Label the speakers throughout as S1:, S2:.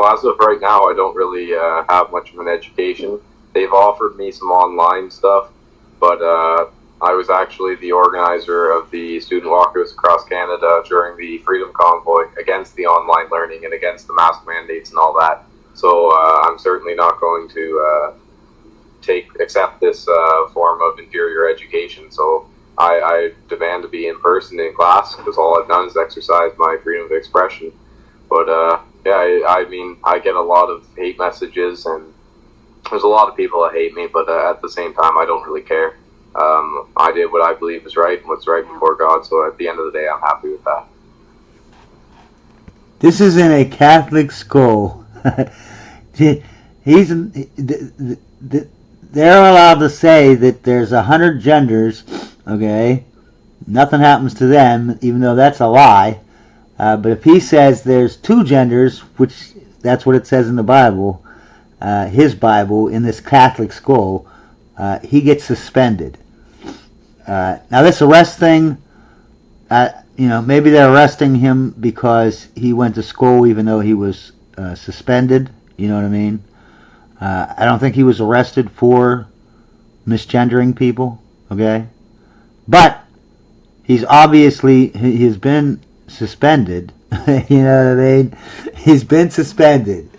S1: So as of right now, I don't really have much of an education. They've offered me some online stuff, but I was actually the organizer of the student walkouts across Canada during the Freedom Convoy against the online learning and against the mask mandates and all that. So I'm certainly not going to accept this form of inferior education. So I demand to be in person in class because all I've done is exercise my freedom of expression. But yeah, I mean, I get a lot of hate messages, and there's a lot of people that hate me, but at the same time, I don't really care. I did what I believe is right and what's right before God, so at the end of the day, I'm happy with that.
S2: This is in a Catholic school. They're allowed to say that there's 100 genders, okay? Nothing happens to them, even though that's a lie. But if he says there's 2 genders, which that's what it says in the Bible, his Bible, in this Catholic school, he gets suspended. Now this arrest thing, maybe they're arresting him because he went to school even though he was suspended. You know what I mean? I don't think he was arrested for misgendering people, okay? But he's been suspended. You know what I mean? He's been suspended.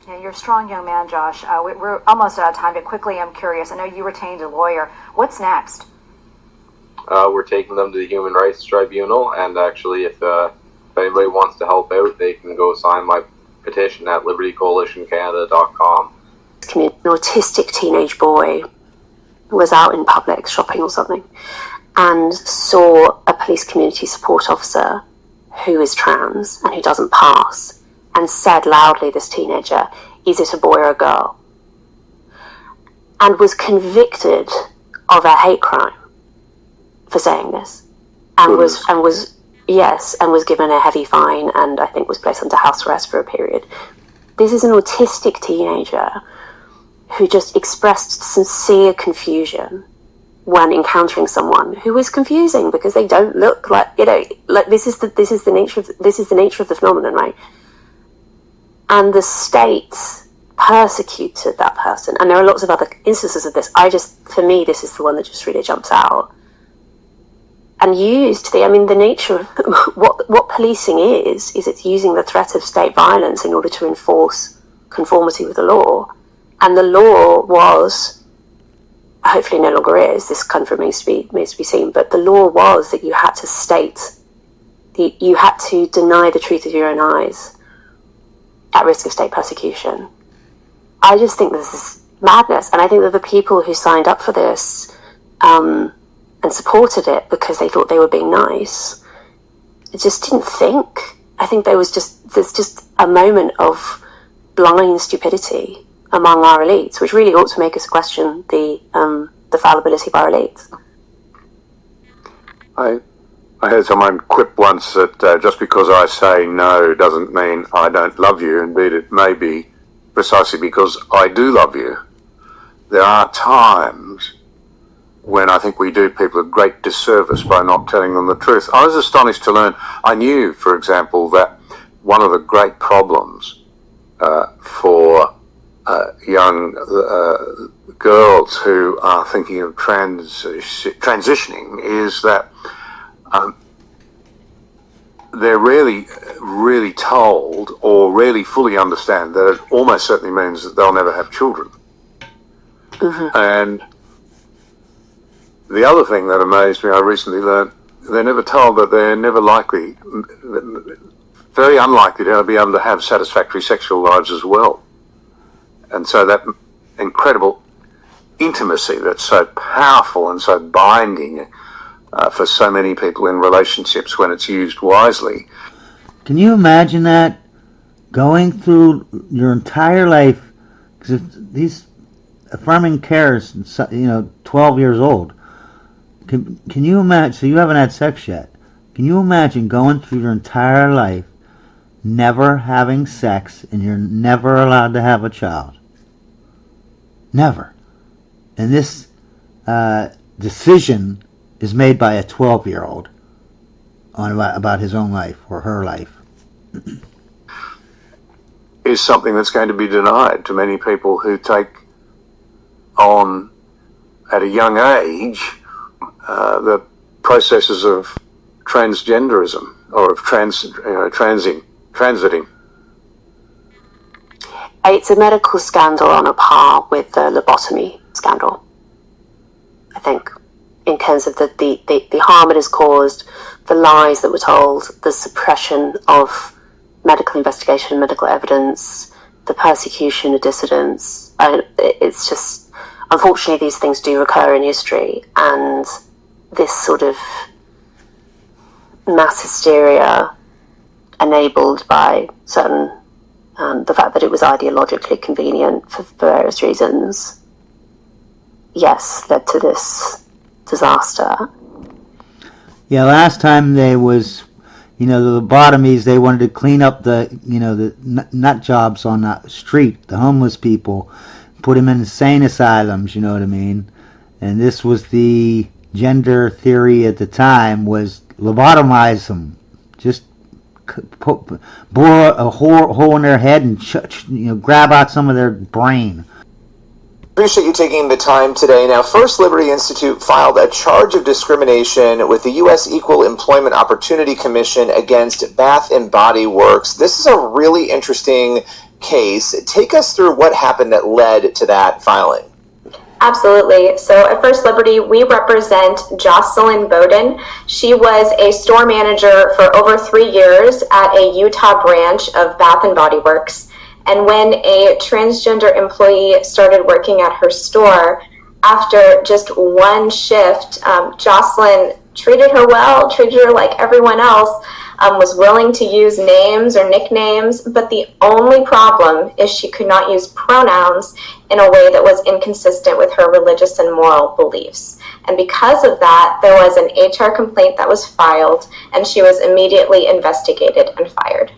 S3: Yeah, you're a strong young man, Josh. We're almost out of time, but quickly, I'm curious. I know you retained a lawyer. What's next?
S1: We're taking them to the Human Rights Tribunal, and actually, if anybody wants to help out, they can go sign my petition at libertycoalitioncanada.com.
S4: An autistic teenage boy was out in public shopping or something and saw a police community support officer who is trans and who doesn't pass, and said loudly, this teenager, "Is it a boy or a girl?" and was convicted of a hate crime for saying this, and was given a heavy fine, and I think was placed under house arrest for a period. This is an autistic teenager who just expressed sincere confusion when encountering someone who is confusing because they don't look like this is the nature of the phenomenon, right? And the state persecuted that person, and there are lots of other instances of this. For me, this is the one that just really jumps out. And used the nature of what policing is it's using the threat of state violence in order to enforce conformity with the law. And the law was, hopefully no longer is, this kind of remains to be seen, but the law was that you had to deny the truth of your own eyes at risk of state persecution. I just think this is madness, and I think that the people who signed up for this and supported it because they thought they were being nice, just didn't think. I think there's just a moment of blind stupidity among our elites, which really ought to make us question the fallibility of our elites.
S5: I heard someone quip once that just because I say no doesn't mean I don't love you. Indeed, it may be precisely because I do love you. There are times when I think we do people a great disservice by not telling them the truth. I was astonished to learn, I knew, for example, that one of the great problems for young girls who are thinking of transitioning is that they're really told or really fully understand that it almost certainly means that they'll never have children. Mm-hmm. And the other thing that amazed me, I recently learned, they're never told that they're very unlikely to be able to have satisfactory sexual lives as well. And so that incredible intimacy that's so powerful and so binding for so many people in relationships when it's used wisely.
S2: Can you imagine that? Going through your entire life, because these affirming carers, 12 years old, can you imagine, so you haven't had sex yet, can you imagine going through your entire life never having sex and you're never allowed to have a child? Never. And this decision is made by a 12-year-old about his own life or her life.
S5: is something that's going to be denied to many people who take on at a young age the processes of transgenderism or of transiting.
S4: It's a medical scandal on a par with the lobotomy scandal, I think, in terms of the harm it has caused, the lies that were told, the suppression of medical investigation, medical evidence, the persecution of dissidents. It's just, unfortunately, these things do recur in history, and this sort of mass hysteria enabled by certain the fact that it was ideologically convenient for various reasons, yes, led to this disaster.
S2: Yeah, last time they was, the lobotomies, they wanted to clean up the nut jobs on the street, the homeless people, put them in insane asylums, you know what I mean? And this was the gender theory at the time, was lobotomize them. Just bore a hole in their head and grab out some of their brain.
S6: Appreciate you taking the time today. Now, First Liberty Institute filed a charge of discrimination with the U.S. Equal Employment Opportunity Commission against Bath and Body Works. This is a really interesting case. Take us through what happened that led to that filing.
S7: Absolutely. So at First Liberty, we represent Jocelyn Bowden. She was a store manager for over 3 years at a Utah branch of Bath and Body Works. And when a transgender employee started working at her store, after just one shift, Jocelyn treated her well, treated her like everyone else, was willing to use names or nicknames, but the only problem is she could not use pronouns in a way that was inconsistent with her religious and moral beliefs. And because of that, there was an HR complaint that was filed, and she was immediately investigated and fired.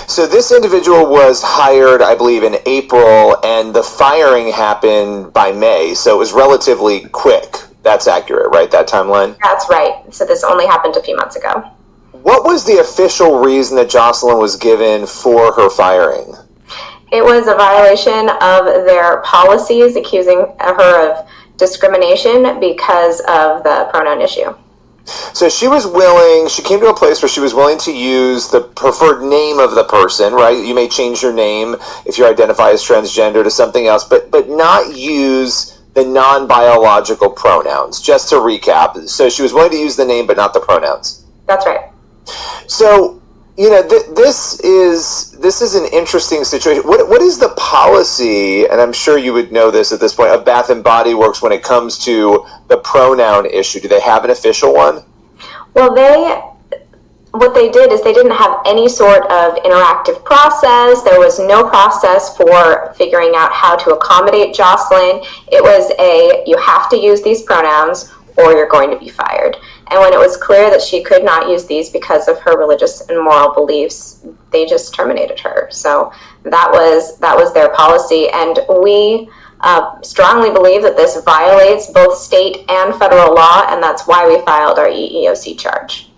S6: So this individual was hired, I believe, in April, and the firing happened by May, so it was relatively quick. That's accurate, right, that timeline?
S7: That's right. So this only happened a few months ago.
S6: What was the official reason that Jocelyn was given for her firing?
S7: It was a violation of their policies, accusing her of discrimination because of the pronoun issue.
S6: So she came to a place where she was willing to use the preferred name of the person, right? You may change your name if you identify as transgender to something else, but not use the non-biological pronouns, just to recap. So she was willing to use the name, but not the pronouns.
S7: That's right.
S6: So, this is an interesting situation. What is the policy, and I'm sure you would know this at this point, of Bath and Body Works when it comes to the pronoun issue? Do they have an official one?
S7: Well, what they did is they didn't have any sort of interactive process. There was no process for figuring out how to accommodate Jocelyn. It was you have to use these pronouns or you're going to be fired. And when it was clear that she could not use these because of her religious and moral beliefs, they just terminated her. So that was their policy, and we strongly believe that this violates both state and federal law, and that's why we filed our EEOC charge.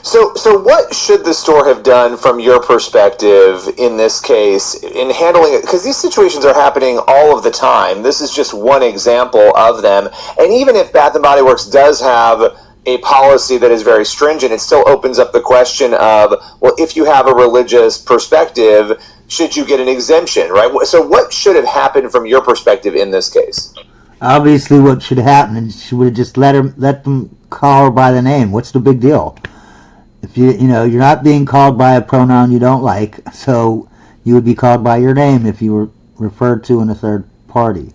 S6: So what should the store have done from your perspective in this case in handling it? Because these situations are happening all of the time. This is just one example of them. And even if Bath and Body Works does have a policy that is very stringent, it still opens up the question of, well, if you have a religious perspective, should you get an exemption, right? So what should have happened from your perspective in this case?
S2: Obviously what should happen is she would have just let them call her by the name. What's the big deal? If you're not being called by a pronoun you don't like, so you would be called by your name if you were referred to in a third party.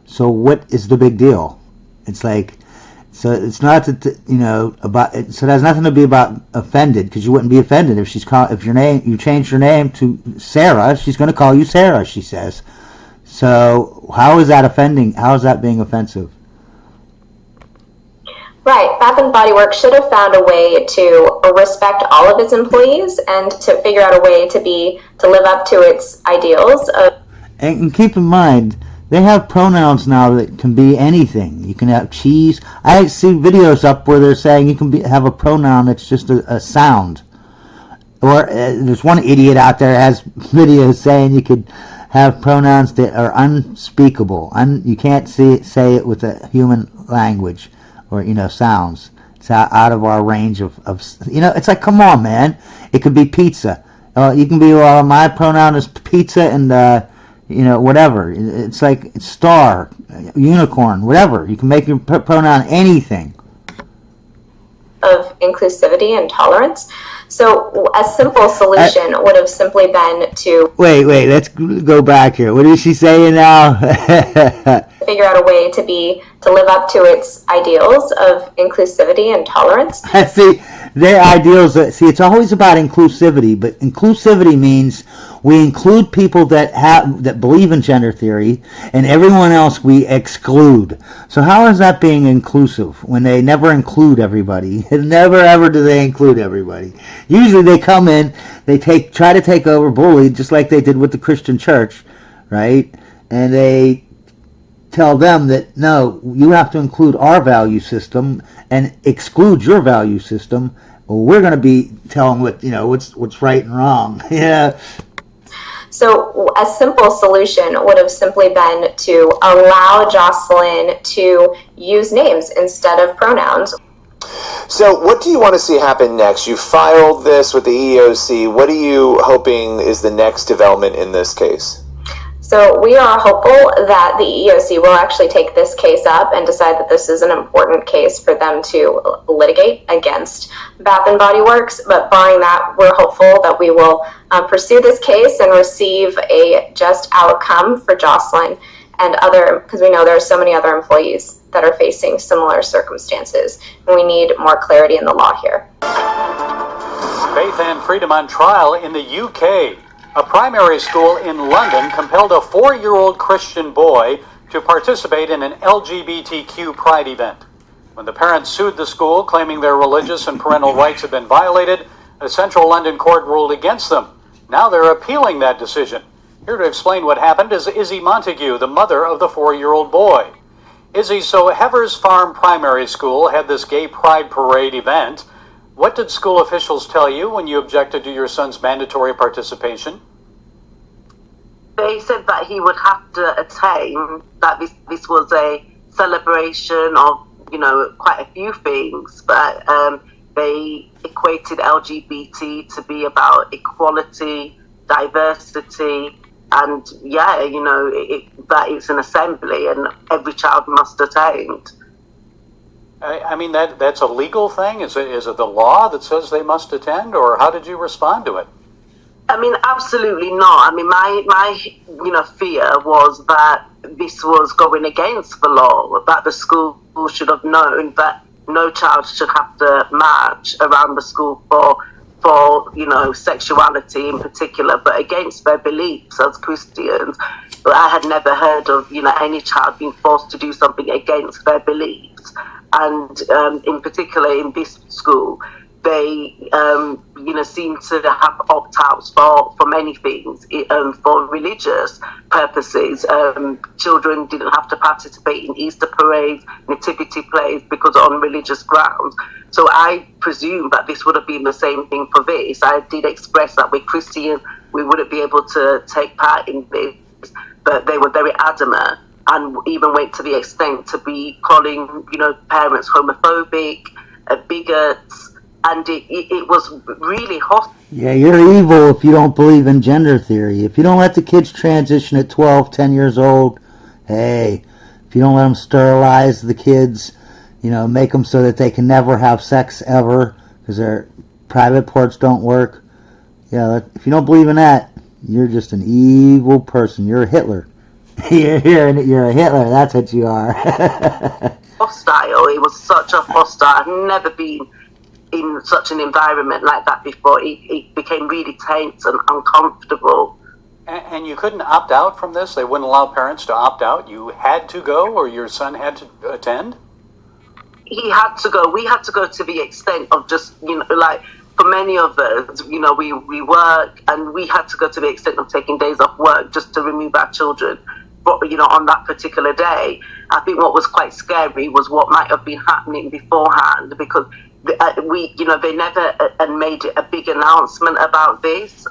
S2: So what is the big deal? It's like, so it's not that about it, so it has nothing to be about offended, because you wouldn't be offended if you change your name to Sarah, she's going to call you Sarah, she says. So how is that offending? How is that being offensive?
S7: Right. Bath and Body Works should have found a way to respect all of its employees and to figure out a way to live up to its ideals.
S2: And keep in mind, they have pronouns now that can be anything. You can have cheese. I see videos up where they're saying you can have a pronoun that's just a sound. Or there's one idiot out there that has videos saying you could have pronouns that are unspeakable. You can't say it with a human language or, sounds. It's out of our range of, it's like, come on, man. It could be pizza. You can be, my pronoun is pizza and, whatever. It's like star, unicorn, whatever. You can make your pronoun anything.
S7: Of inclusivity and tolerance. So a simple solution would have simply been to
S2: wait, let's go back here. What is she saying now?
S7: figure out a way to live up to its ideals of inclusivity and tolerance.
S2: See, their ideals. It's always about inclusivity, but inclusivity means we include people that believe in gender theory, and everyone else we exclude. So how is that being inclusive when they never include everybody? Never ever do they include everybody. Usually they come in, they try to take over, bully, just like they did with the Christian church, right? And they tell them that no, you have to include our value system and exclude your value system. Well, we're going to be telling what's right and wrong. Yeah.
S7: So a simple solution would have simply been to allow Jocelyn to use names instead of pronouns.
S6: So what do you want to see happen next? You filed this with the EEOC. What are you hoping is the next development in this case?
S7: So we are hopeful that the EEOC will actually take this case up and decide that this is an important case for them to litigate against Bath and Body Works. But barring that, we're hopeful that we will pursue this case and receive a just outcome for Jocelyn and because we know there are so many other employees that are facing similar circumstances, and we need more clarity in the law here.
S8: Faith and freedom on trial in the UK. A primary school in London compelled a 4-year-old Christian boy to participate in an LGBTQ pride event. When the parents sued the school, claiming their religious and parental rights had been violated, a central London court ruled against them. Now they're appealing that decision. Here to explain what happened is Izzy Montague, the mother of the 4-year-old boy. Izzy, so Heavers Farm Primary School had this gay pride parade event. What did school officials tell you when you objected to your son's mandatory participation?
S9: They said that he would have to attain, that this was a celebration of, quite a few things, but they equated LGBT to be about equality, diversity, and that it's an assembly and every child must attain.
S8: I mean, that's a legal thing? Is it the law that says they must attend, or how did you respond to it?
S9: I mean, absolutely not. I mean, my fear was that this was going against the law, that the school should have known that no child should have to march around the school for sexuality in particular, but against their beliefs as Christians. But I had never heard of, any child being forced to do something against their beliefs. And in particular in this school, they seem to have opt-outs for many things, for religious purposes. Children didn't have to participate in Easter parades, nativity plays, because on religious grounds. So I presume that this would have been the same thing for this. I did express that we're Christian, we wouldn't be able to take part in this, but they were very adamant, and even went to the extent to be calling, parents homophobic, bigots, and it was really hostile.
S2: Yeah, you're evil if you don't believe in gender theory. If you don't let the kids transition at 12, 10 years old, hey, if you don't let them sterilize the kids, make them so that they can never have sex ever because their private parts don't work. Yeah, if you don't believe in that, you're just an evil person. You're a Hitler. You're a Hitler. That's what you are.
S9: Hostile. It was such a hostile. I've never been in such an environment like that before. It became really tense and uncomfortable.
S8: And you couldn't opt out from this? They wouldn't allow parents to opt out? You had to go, or your son had to attend?
S9: He had to go. We had to go to the extent of just, for many of us, we work, and we had to go to the extent of taking days off work just to remove our children, on that particular day. I think what was quite scary was what might have been happening beforehand, because we, they never made a big announcement about this.